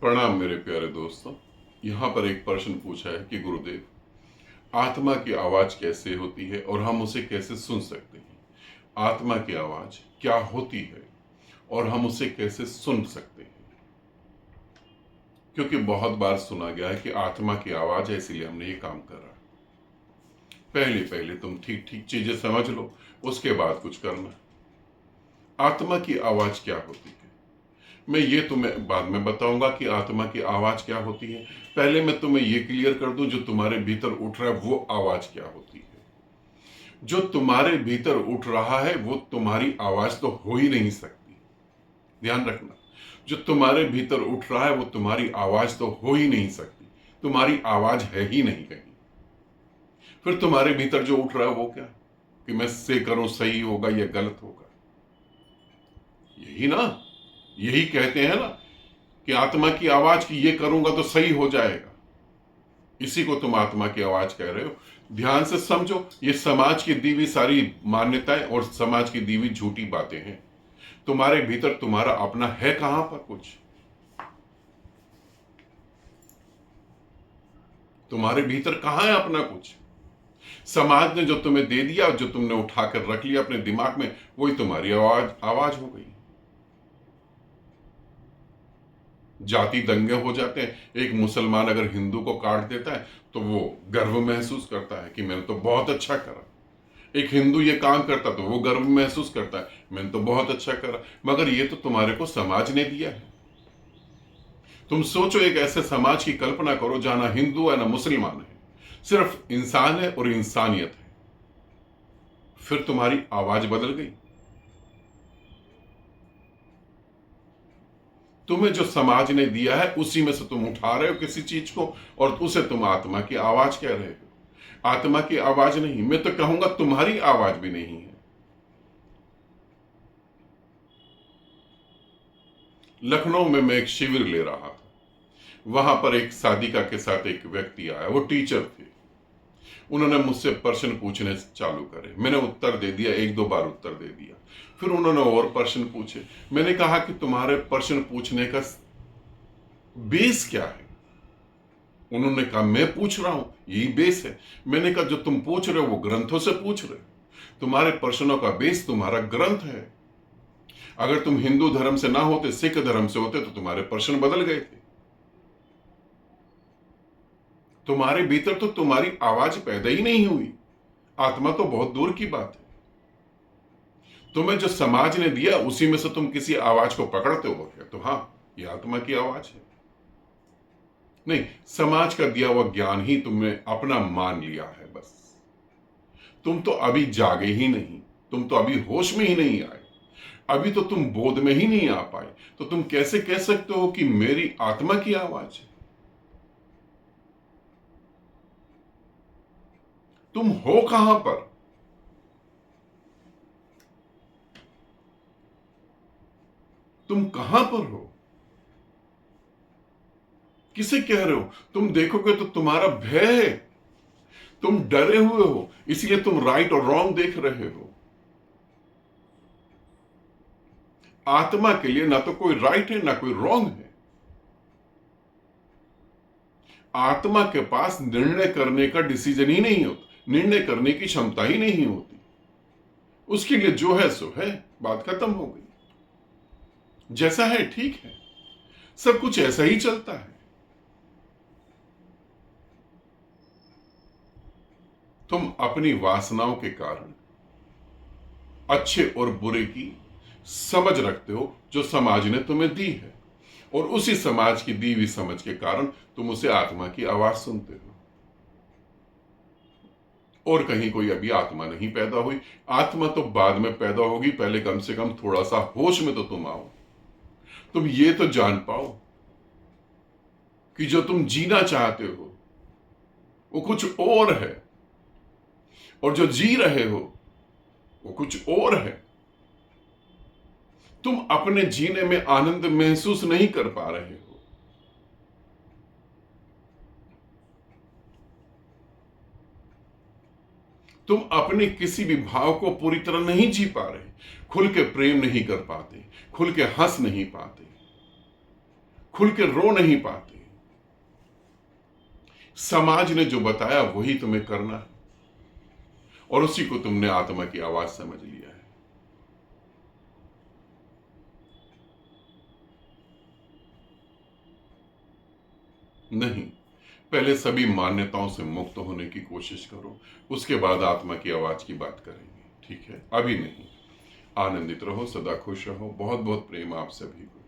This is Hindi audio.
प्रणाम मेरे प्यारे दोस्तों। यहाँ पर एक प्रश्न पूछा है कि गुरुदेव, आत्मा की आवाज कैसे होती है और हम उसे कैसे सुन सकते हैं? आत्मा की आवाज क्या होती है और हम उसे कैसे सुन सकते हैं? क्योंकि बहुत बार सुना गया है कि आत्मा की आवाज है, इसीलिए हमने ये काम करा। पहले पहले तुम ठीक ठीक चीजें समझ लो, उसके बाद कुछ करना। आत्मा की आवाज क्या होती है मैं ये तुम्हें बाद में बताऊंगा कि आत्मा की आवाज क्या होती है। पहले मैं तुम्हें ये क्लियर कर दूं, जो तुम्हारे भीतर उठ रहा है वो आवाज क्या होती है। जो तुम्हारे भीतर उठ रहा है वो तुम्हारी आवाज तो हो ही नहीं सकती। ध्यान रखना, जो तुम्हारे भीतर उठ रहा है वो तुम्हारी आवाज तो हो ही नहीं सकती। तुम्हारी आवाज है ही नहीं कहीं। फिर तुम्हारे भीतर जो उठ रहा है वो क्या, कि मैं से करूं सही होगा या गलत होगा? यही ना, यही कहते हैं ना कि आत्मा की आवाज की ये करूंगा तो सही हो जाएगा। इसी को तुम आत्मा की आवाज कह रहे हो। ध्यान से समझो, ये समाज की दी हुई सारी मान्यताएं और समाज की दी हुई झूठी बातें हैं। तुम्हारे भीतर तुम्हारा अपना है कहां पर कुछ? तुम्हारे भीतर कहां है अपना कुछ? समाज ने जो तुम्हें दे दिया, जो तुमने उठाकर रख लिया अपने दिमाग में, वही तुम्हारी आवाज आवाज हो गई। जाति दंगे हो जाते हैं। एक मुसलमान अगर हिंदू को काट देता है तो वो गर्व महसूस करता है कि मैंने तो बहुत अच्छा करा। एक हिंदू ये काम करता तो वो गर्व महसूस करता है, मैंने तो बहुत अच्छा करा। मगर ये तो तुम्हारे को समाज ने दिया है। तुम सोचो, एक ऐसे समाज की कल्पना करो जहां ना हिंदू है ना मुसलमान है, सिर्फ इंसान है और इंसानियत है। फिर तुम्हारी आवाज बदल गई। तुम्हें जो समाज ने दिया है उसी में से तुम उठा रहे हो किसी चीज को, और उसे तुम आत्मा की आवाज कह रहे हो। आत्मा की आवाज नहीं, मैं तो कहूंगा तुम्हारी आवाज भी नहीं है। लखनऊ में मैं एक शिविर ले रहा था। वहां पर एक साधिका के साथ एक व्यक्ति आया, वो टीचर थे। उन्होंने मुझसे प्रश्न पूछने चालू करे। मैंने उत्तर दे दिया, एक दो बार उत्तर दे दिया। फिर उन्होंने और प्रश्न पूछे। मैंने कहा कि तुम्हारे प्रश्न पूछने का बेस क्या है? उन्होंने कहा मैं पूछ रहा हूं, यही बेस है। मैंने कहा जो तुम पूछ रहे हो वो ग्रंथों से पूछ रहे हो। तुम्हारे प्रश्नों का बेस तुम्हारा ग्रंथ है। अगर तुम हिंदू धर्म से ना होते, सिख धर्म से होते, तो तुम्हारे प्रश्न बदल गए थे। तुम्हारे भीतर तो तुम्हारी आवाज पैदा ही नहीं हुई। आत्मा तो बहुत दूर की बात है। तुम्हें जो समाज ने दिया उसी में से तुम किसी आवाज को पकड़ते हो क्या? तो हाँ, ये आत्मा की आवाज है। नहीं, समाज का दिया हुआ ज्ञान ही तुमने अपना मान लिया है बस। तुम तो अभी जागे ही नहीं। तुम तो अभी होश में ही नहीं आए। अभी तो तुम बोध में ही नहीं आ पाए। तो तुम कैसे कह सकते हो कि मेरी आत्मा की आवाज है? तुम हो कहां पर? तुम कहां पर हो? किसे कह रहे हो? तुम देखोगे तो तुम्हारा भय है। तुम डरे हुए हो, इसलिए तुम राइट और रॉन्ग देख रहे हो। आत्मा के लिए ना तो कोई राइट है ना कोई रॉन्ग है। आत्मा के पास निर्णय करने का डिसीजन ही नहीं होता, निर्णय करने की क्षमता ही नहीं होती। उसके लिए जो है सो है, बात खत्म हो गई। जैसा है ठीक है, सब कुछ ऐसा ही चलता है। तुम अपनी वासनाओं के कारण अच्छे और बुरे की समझ रखते हो जो समाज ने तुम्हें दी है, और उसी समाज की दी हुई समझ के कारण तुम उसे आत्मा की आवाज सुनते हो। और कहीं कोई अभी आत्मा नहीं पैदा हुई। आत्मा तो बाद में पैदा होगी, पहले कम से कम थोड़ा सा होश में तो तुम आओ। तुम ये तो जान पाओ कि जो तुम जीना चाहते हो वो कुछ और है, और जो जी रहे हो वो कुछ और है। तुम अपने जीने में आनंद महसूस नहीं कर पा रहे हो। तुम अपने किसी भी भाव को पूरी तरह नहीं जी पा रहे। खुल के प्रेम नहीं कर पाते, खुल के हंस नहीं पाते, खुल के रो नहीं पाते। समाज ने जो बताया वही तुम्हें करना है और उसी को तुमने आत्मा की आवाज समझ लिया है। नहीं, पहले सभी मान्यताओं से मुक्त होने की कोशिश करो, उसके बाद आत्मा की आवाज की बात करेंगे, ठीक है? अभी नहीं। आनंदित रहो, सदा खुश रहो। बहुत बहुत प्रेम आप सभी को।